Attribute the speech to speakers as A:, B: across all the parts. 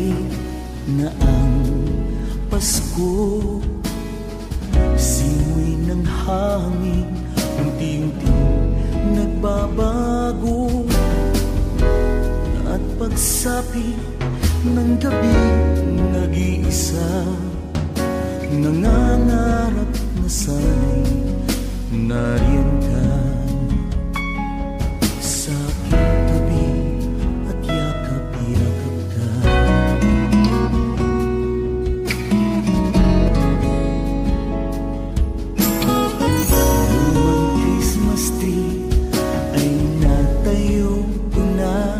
A: Malapit na ang Pasko, simoy ng hangin unti-unting nagbabago, at pagsapit ng gabi nag-iisa, nangangarap na sana'y nariyan ka sa aking tabi at yakap-yakap ka. Lumang Christmas tree ay natayo ko na,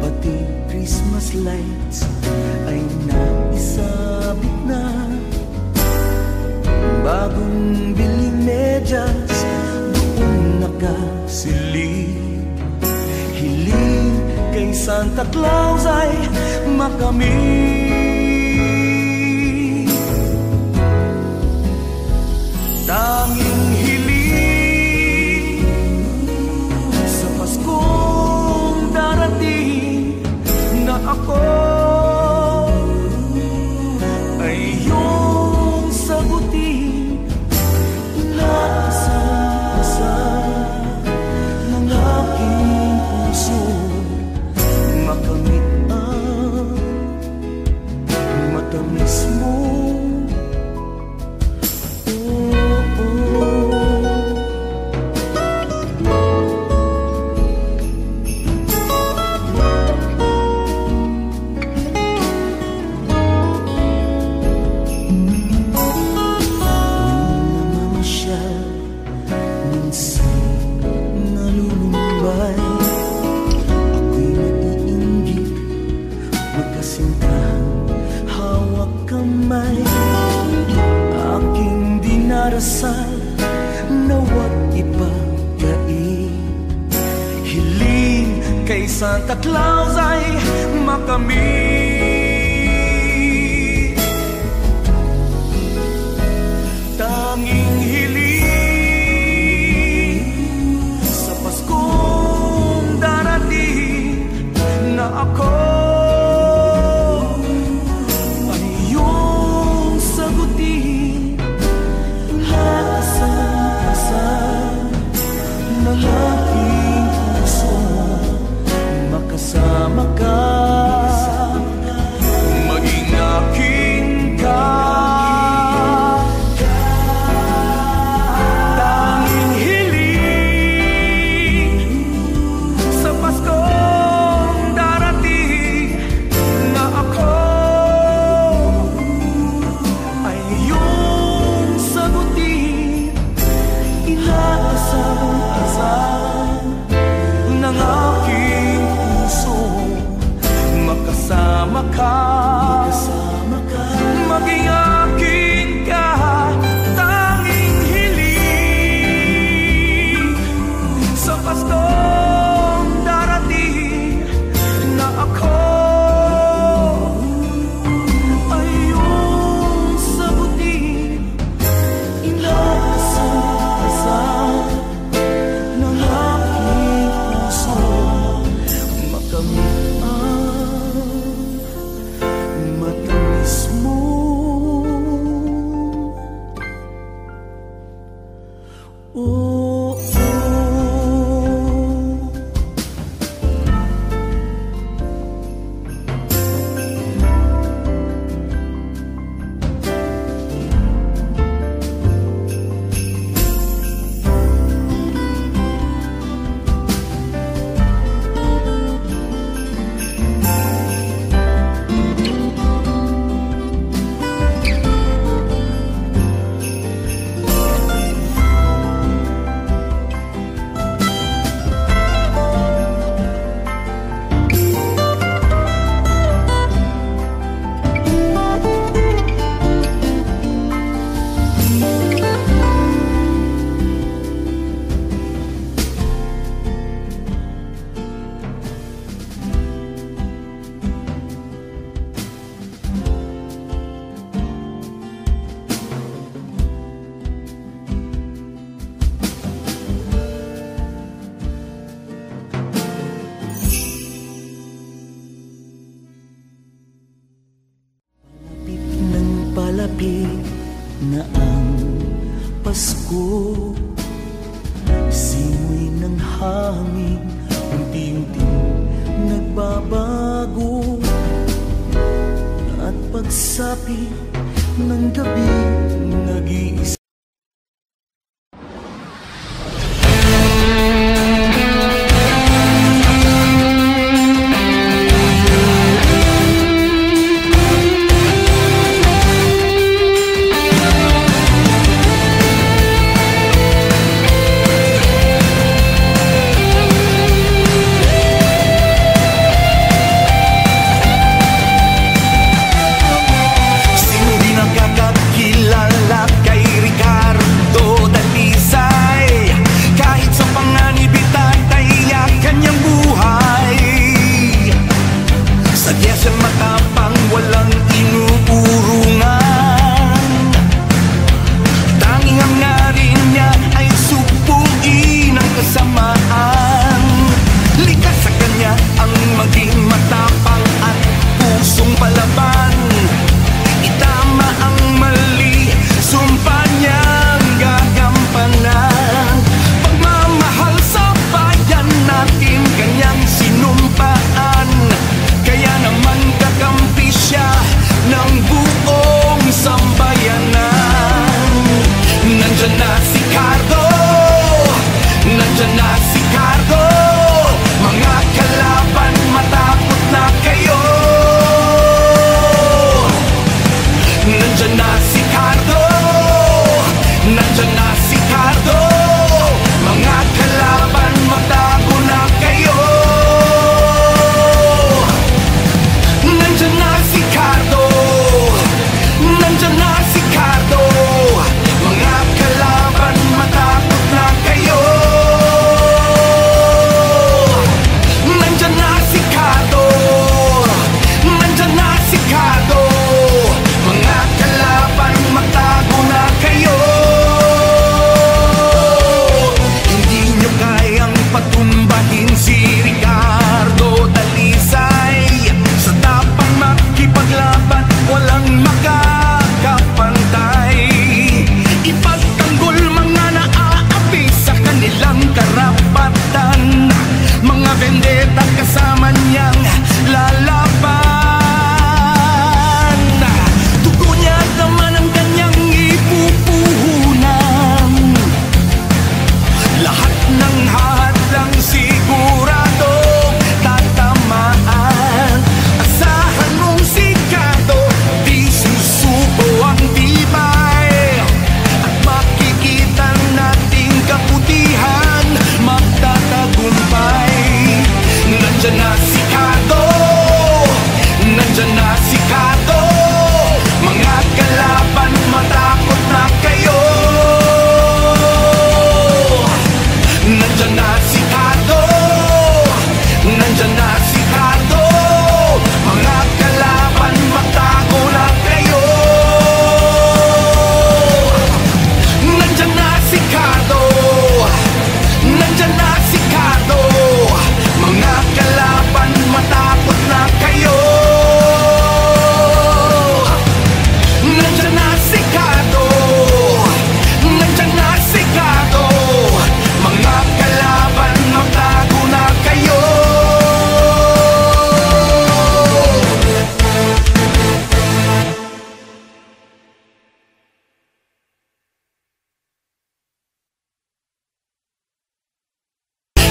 A: pati Christmas lights ay naisabit na, bagong biling medyas doon nakasilip, hiling kay Santa Claus ay makamit. Tanging hiling sa Paskong darating na ako ay iyong sagutin, inaasahan ng aking puso, makamit ang matamis mo. Aking dinarasal nawat ipagkain, hiling kay Santa Claus ay makamit. Tanging hiling sa Paskong darating na ako ng aking puso, makasama ka, maging akin ka. Tanging hiling sa Paskong darating na ako ay iyong sagutin, inaasahan ng aking puso, makasama ka, maging akin ka. Tanging hiling sa Paskong darating na ako ay iyong sagutin, inaasahan ng aking puso, makamit ang matamis mo. Papalapit na ang Pasko, simoy ng hangin unti-unting nagbabago, at pagsapit ng gabi nag-iisa.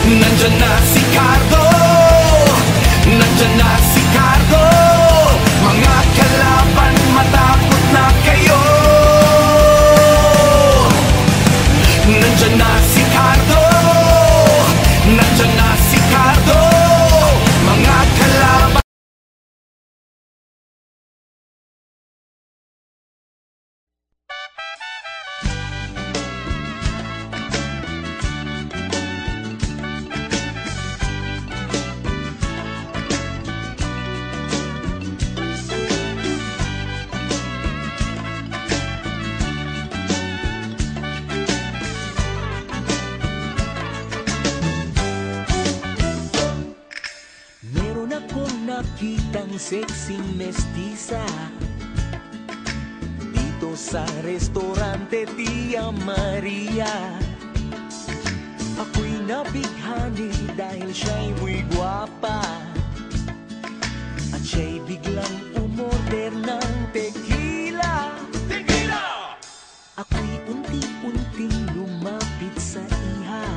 B: Nandyan na si Cardo, nandyan na si Cardo. Mga kalaban, matakot na kayo. Nandyan na si Cardo, nandyan na si Cardo. Mga kalaban.
A: Nakitang sexy mestiza dito dito sa restaurante Tia Maria. Ako'y nabighani dahil siya'y muy gwapa, at siya'y biglang umorder ng tequila.
B: Tequila!
A: Ako'y unti-unting lumapit sa iha,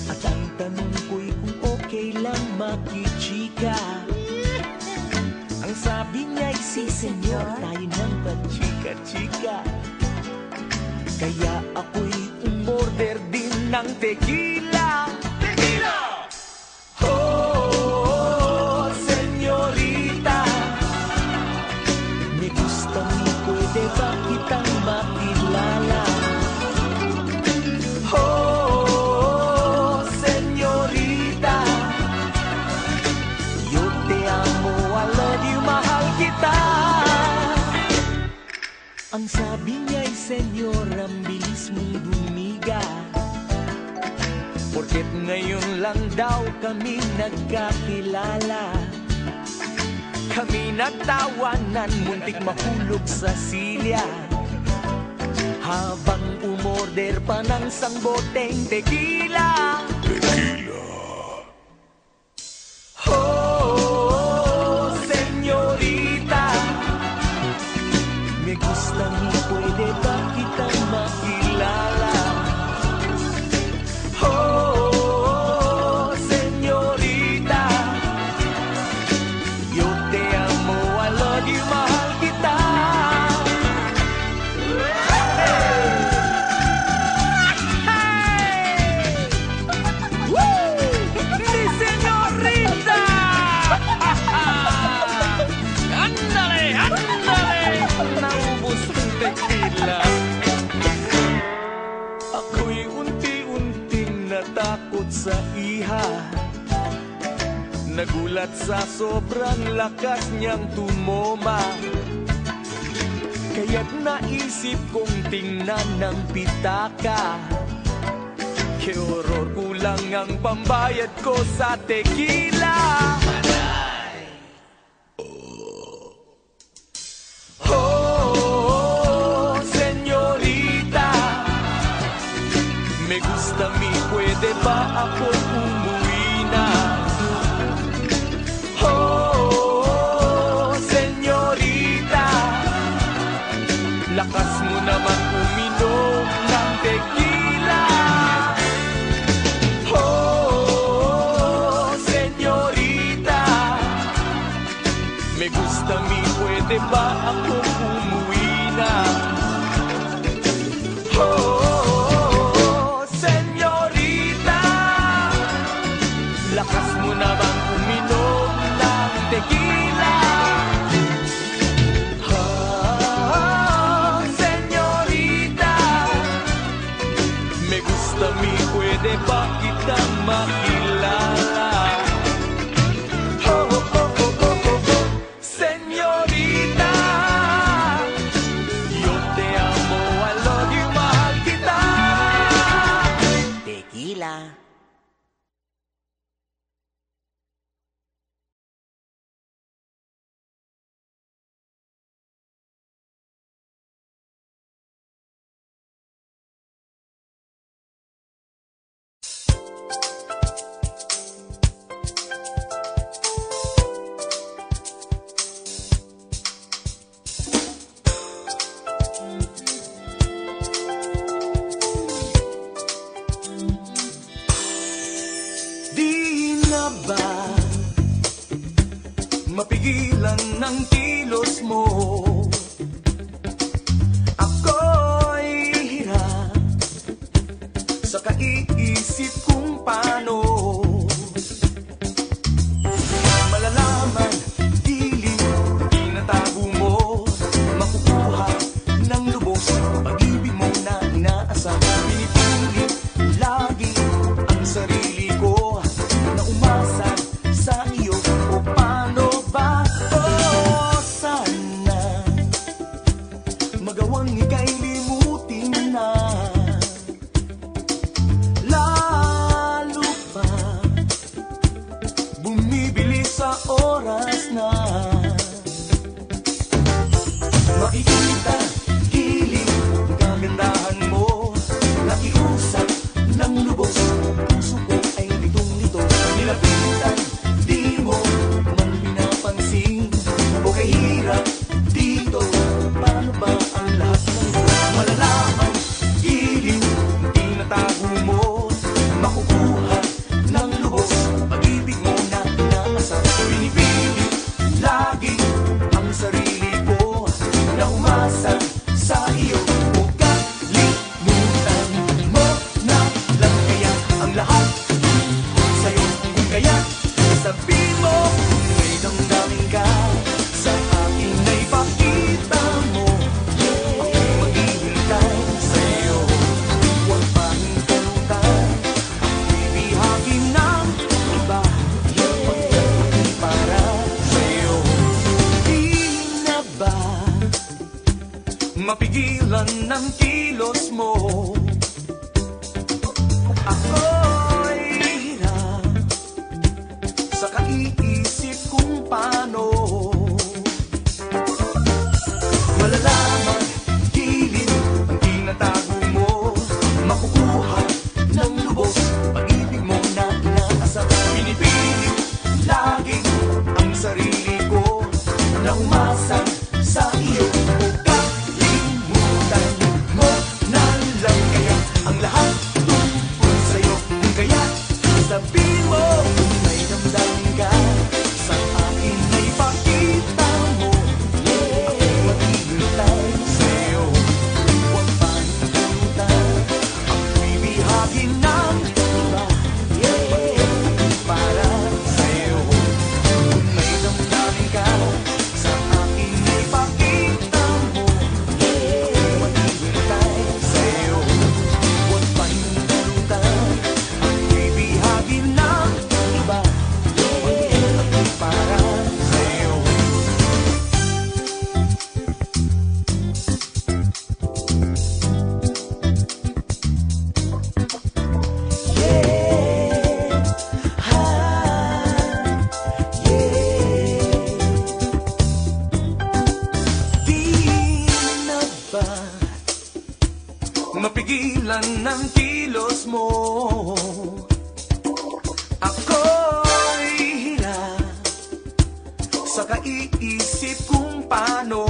A: at ang tanong ko'y kung okay lang makichika. Ang sabi niya'y si senyor, tayo nang pachika-chika. Kaya ako'y umorder din ng tequila.
B: Tequila!
A: Oh, senyorita, may gusto mo, pwede ba kitang makilala? Oh, senyorita, yo te amo, I love you, mahal kita. Ang sabi niya'y senyor, ang bilis mong bumiga, porket ngayon lang daw kami nagkakilala. Kami nagtawanan, muntik mahulog sa silya, habang umorder pa ng isang boteng tequila. Oh, senyorita, may gusto mo, pwede ba kitang makilala? Oh, senyorita, yo te amo, I love you, mahal kita. Mi señorita! Ándale, ándale! Naubos ang tequila. Ako'y unti-unting natakot sa iha, nagulat sa sobrang lakas niyang tumoma. Kaya't naisip kong tingnan ng pitaka. Que horror, kulang ang pambayad ko sa tequila. Oh, senyorita, me gusta mi, pwede ba ako umuwi na? Oh, senyorita, lakas mo naman uminom ng tequila. Oh, senyorita, me gusta mi, pwede ba ako umuwi na? Oh, senyorita, lakas mo naman uminom ng tequila. Ah, senyorita, me gusta mi, pwede ba kitang makilala? Oh, oh, oh, oh, oh, oh, oh. Senyorita, yo te amo, I love you, mahal kita. Tequila. Di na ba mapigilan ng kilos mo? Ako'y hirap sa kaiisip kung paano malalaman, dilim, tinatago mo, makukuha ng lubos pag-ibig mo na inaasam. Pinipilit lagi ang sarili ko na umasa sa iyo. O paano ba? Oh, sana magawang ika'y limutin na, lalo pa mapigilan ng kilos mo. Ako'y hirap sa kaiisip kung paano malalaman, gilid ang tinatago mo, makukuha ng lubos pag-ibig mo na inaasam. Pinipilit lagi ang sarili ko na umasa sa iyo. Kalimutan mo na lang kaya ang lahat tungkol sa'yo. Kung kaya sabihin mo kung may damdamin ka sa akin ay pakita mo. Ako'y maghihintay sa'yo, huwag panintulutan. Ako'y bihagin ng iba, para sa'yo. Kung may damdamin ka sa akin ay pakita mo. Ako'y maghihintay sa'yo, huwag panintulutan. Ako'y bihagin ng iba, para sa'yo. Di na ba mapigilan ng kilos mo? Ako'y hirap sa kaiisip kung paano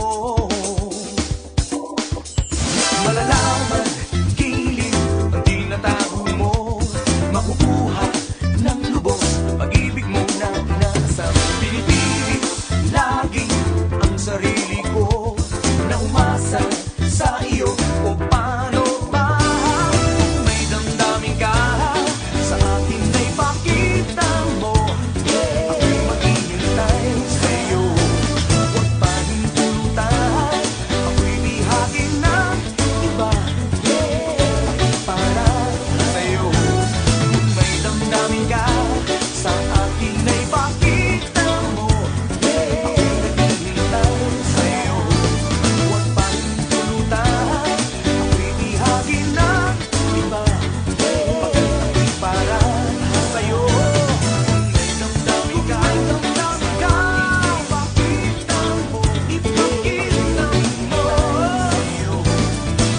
A: malalaman, gilid ang tinatago mo, makukuha ng lubos pag-ibig mo na inaasam. Pinipilit lagi ang sarili ko na umasa sa iyo. O paano ba kung may damdamin ka sa akin ay pakita mo. Ako'y maghihintay sa'yo, huwag panintulutan. Ako'y bihagin ng iba, para sa'yo. Kung may damdamin ka sa akin ay pakita mo. Ako'y naghihintay sa'yo, huwag panintulutan. Ako'y bihagin ng iba, para sa'yo. Kung may damdamin ka, pakita mo, ipakita mo. Sa'yo,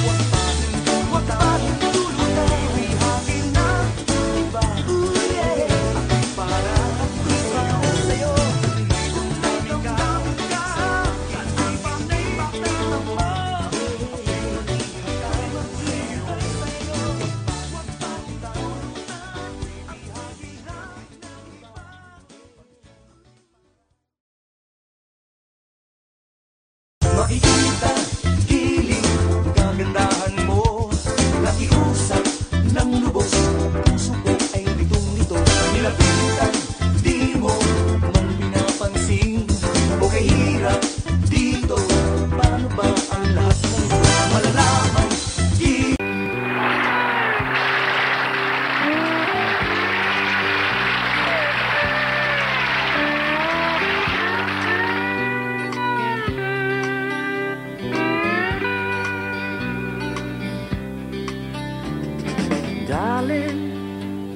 A: huwag panintulutan. Bihagin ng iba, para sa'yo. Kung may damdamin ka sa akin ay pakita mo. Makikita, kilig, kagandahan mo, nakiusap ng lubos, puso ko ay litong-lito. Nilapitan, di mo man pinapansin, o kay hirap dito. Paano ba ang lahat ng ito malalaman? Darling,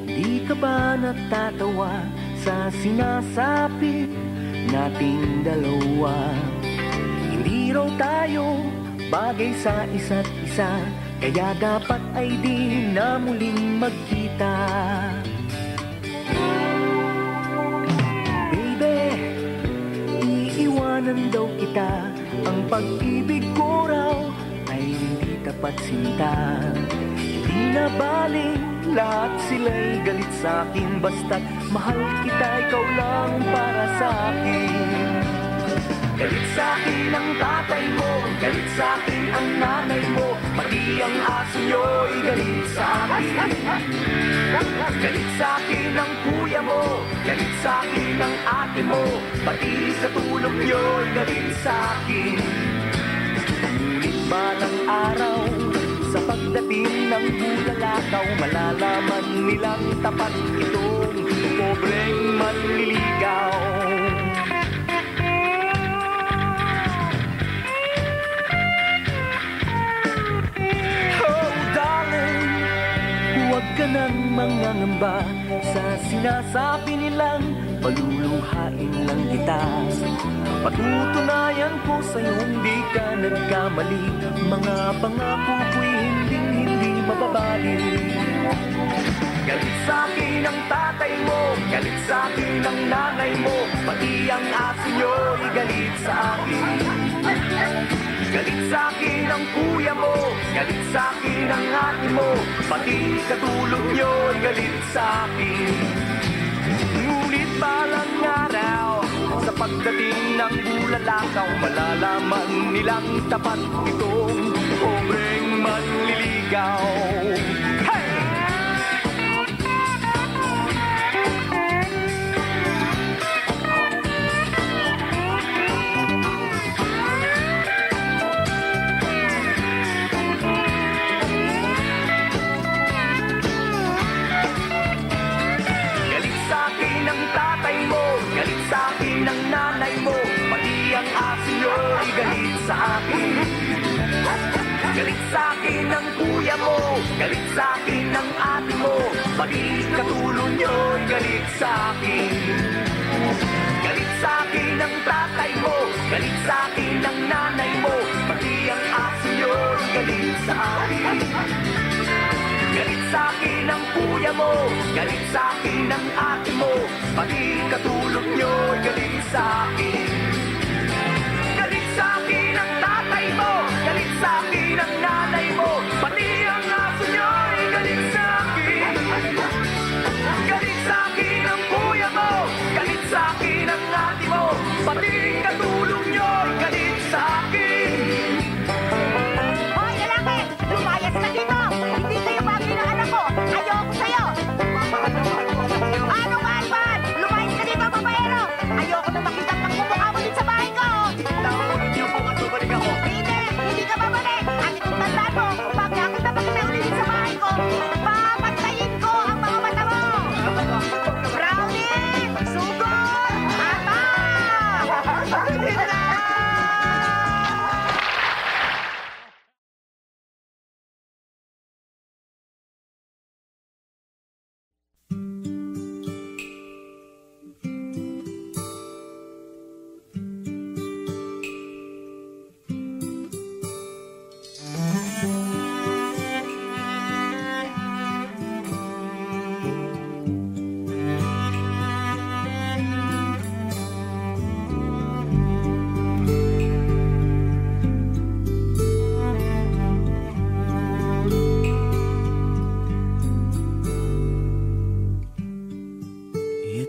A: di ka ba natatawa sa sinasabi nating dalawa? Hindi raw tayo bagay sa isa't isa, kaya dapat ay di na muling magkita. Baby, iiwanan daw kita, ang pag-ibig ko raw ay hindi tapat sinta. Di na baling lahat sila'y galit sa'kin, basta't mahal kita, ikaw lang para sa'kin. Galit sa'kin ang tatay mo, galit sa'kin ang nanay mo, pati ang aso nyo'y galit sa'kin. Galit sa'kin ang kuya mo, galit sa'kin ang ate mo, pati sa tulog nyo'y galit sa'kin. Ngunit balang araw, sa pagdating ng bulalakaw, malalaman nilang tapat itong pobreng manliligaw. nangangamba sa sinasabi nilang paluluhain lang kita. Patutunayan ko sa'yo hindi ka nagkamali, mga pangako ko'y hindi mababalik. Galit sa'kin ang tatay mo, galit sa'kin ang nanay mo, pati ang aso nyo'y galit sa'kin. Galit sa'kin ang kuya mo, galit sa'kin ang ate mo, pati katulog nyo'y galit sa'kin. Ngunit balang araw, sa pagdating ng bulalakaw, malalaman nilang tapat itong pobreng manliligaw. Galit sa akin. Galit sa akin ang kuya mo, galit sa akin ang ate mo, pati katulong nyo'y galit sa akin. Galit sa akin ang tatay mo, galit sa akin ang nanay mo, pati ang aso nyo'y galit sa akin. Galit sa akin ang kuya mo, galit sa akin ang ate mo, pati katulong nyo'y galit sa akin. Sa akin ang tatay mo, galit sa akin ang nanay mo, pati ang aso nyo'y galit sa akin. Galit sa akin ang kuya mo, galit sa akin ang ate mo, pati katulong nyo'y galit sa akin.
C: Hoy, lalaki! Lumayas ka dito! Hindi kayo bagay na anak ko! Ayoko sa'yo! Ano ba, Alban? Lumayas ka dito, babaero! Ayoko na makita ang pagmumukha mo din sa bahay ko! Hindi ka babalik! Ang itong tandaan mo, pag nakita pa kita ulit sa bahay ko, papantayin ko ang mga mata mo! Brownie! Sugod! Aba!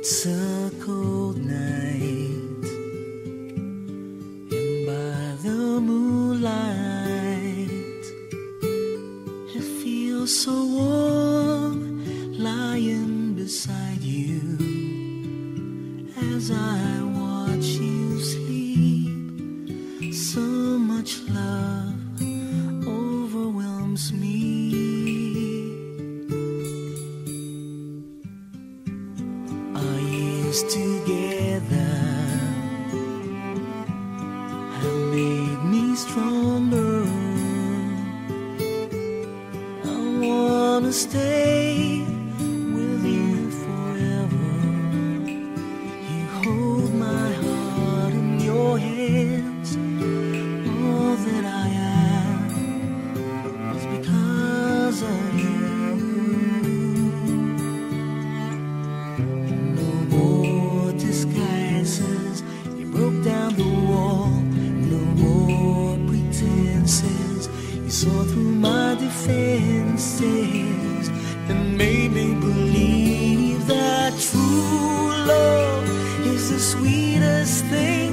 A: It's a cold night, and by the moonlight, it feels so warm lying beside you as I watch you sleep. So much love overwhelms me. Together have made me stronger. I wanna stay with you forever. You hold my heart in your hands. All that I am is because of you. You broke down the wall, no more pretenses. You saw through my defenses and made me believe that true love is the sweetest thing.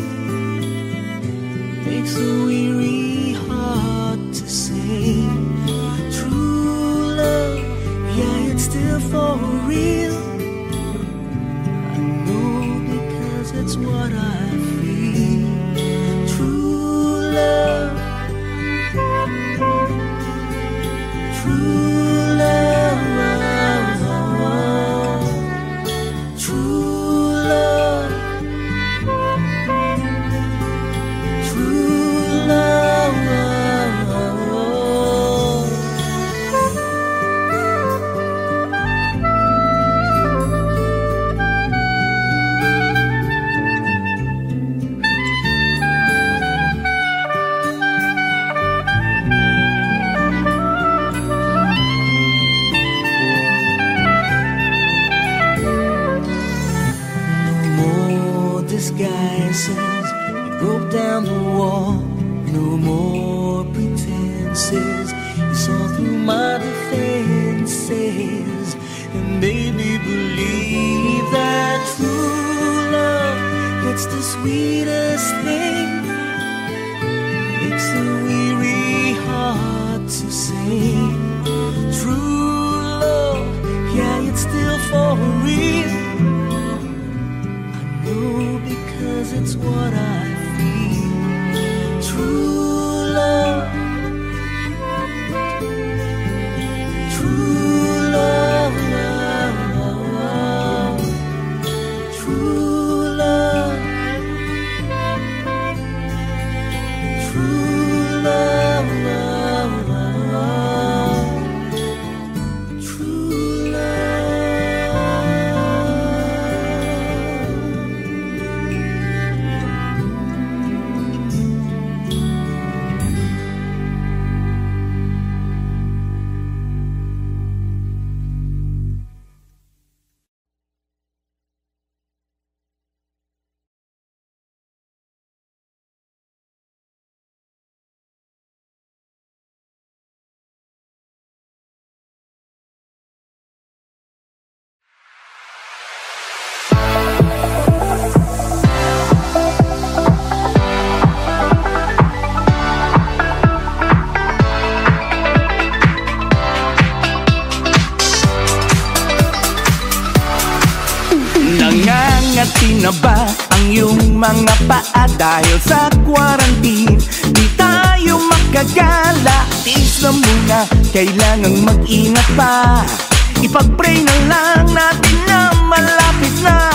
A: Makes a weary heart to sing. True love, yeah, it's still for real. That's what I feel. True love, true love, true love, true devices. You broke down the wall, no more pretenses. You saw through my defenses and made me believe that true love, it's the sweetest thing. Makes the weary heart to sing. True love, yeah, it's still for real. I know because it's what I feel. True love, true love, true love, true love, true
D: Nangangati na ba ang iyong mga paa dahil sa quarantine? Di tayo makagala, tiis na muna, kailangang mag-ingat pa. Ipag-pray na lang natin na malapit na.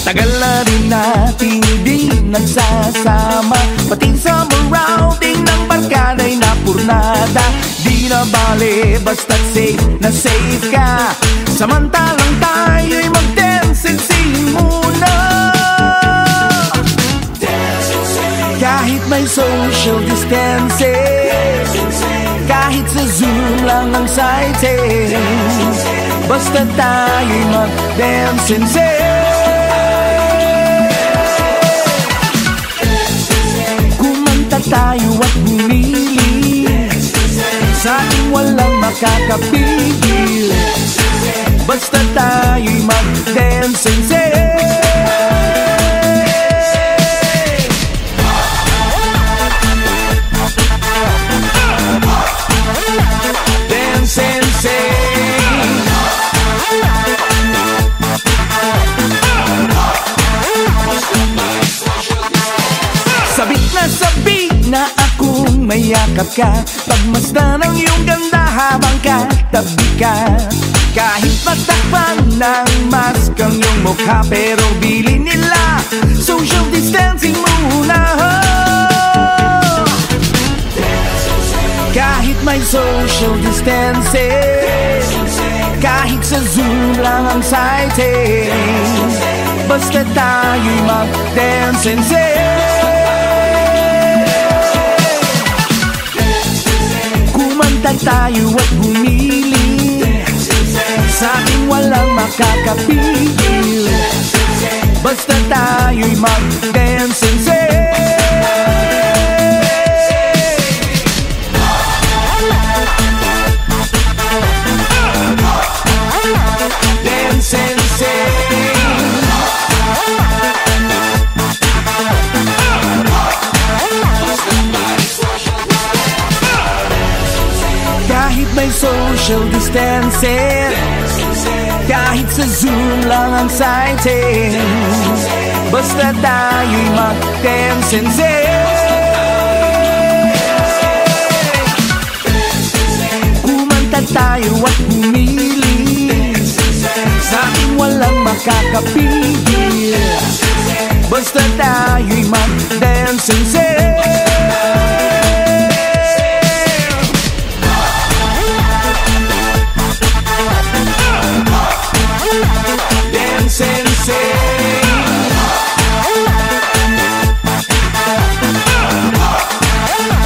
D: Tagal na rin natin di nagsasama, pati sa routing ng barkada'y napurnada. Di na bale, basta't safe na safe ka. Samantalang tayo'y mag-dance-sing muna. Kahit may social distancing, kahit sa Zoom lang ang sighting, basta tayo'y mag-dance-sing. Kumanta tayo at bumili, sa ating walang makakapigil, basta tayo'y mag-dance-sing. Sabik na akong mayakap ka, pagmasdan ng iyong ganda habang katabi ka. Kahit matakpan ng mask ang iyong mukha, pero bilin nila social distancing muna. Kahit may social distancing, kahit sa Zoom lang ang sighting, basta tayo'y mag-dance-sing. Kumanta tayo at bumili, sa ating walang makakapigil, basta tayo'y mag-dance-sing. Kahit may social distancing, kahit sa Zoom lang ang sighting, basta tayo'y mag-dance-sing. Kumanta tayo at bumili, sa ating walang makakapigil, basta tayo'y mag-dance-sing.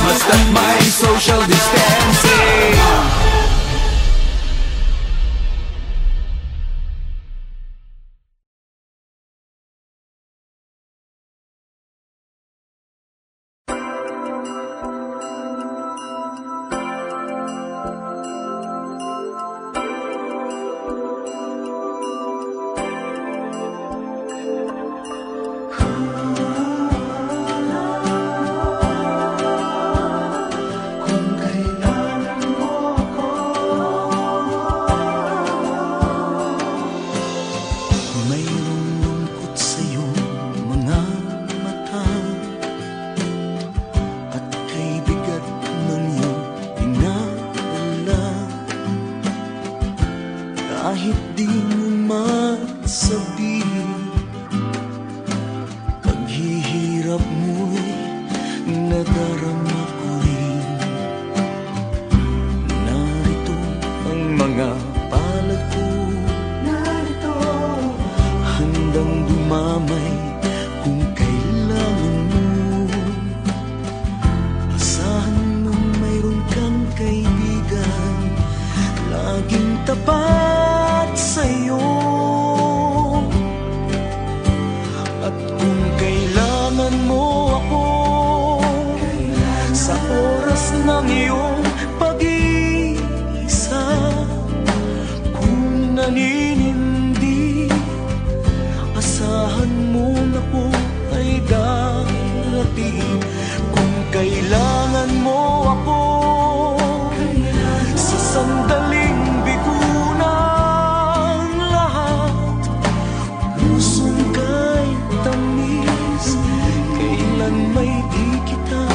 D: Basta't may social distancing. nadarama ko rin. Narito ang mga palad ko, narito handang dumamay kung kailangan mo. Asahan mo mayroon kang kaibigan, laging tapat sa'yo. At kung kailangan mo ako sa oras ng iyong pag-iisa, kung naninindi, asahan mo na ako ay darating. Kung kailangan mo ako sa sandaling bigo ng lahat, pusong kay tamis, kailan may di kita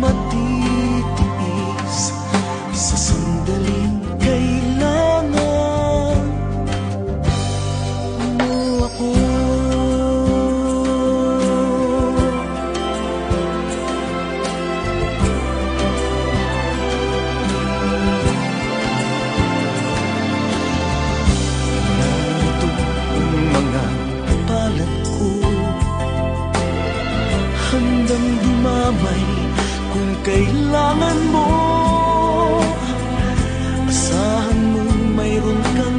D: matitiis. Sa sandaling kailangan mo ako. Narito ang mga palad ko, handang dumamay kung kailangan mo. Asahan mo mayroon kang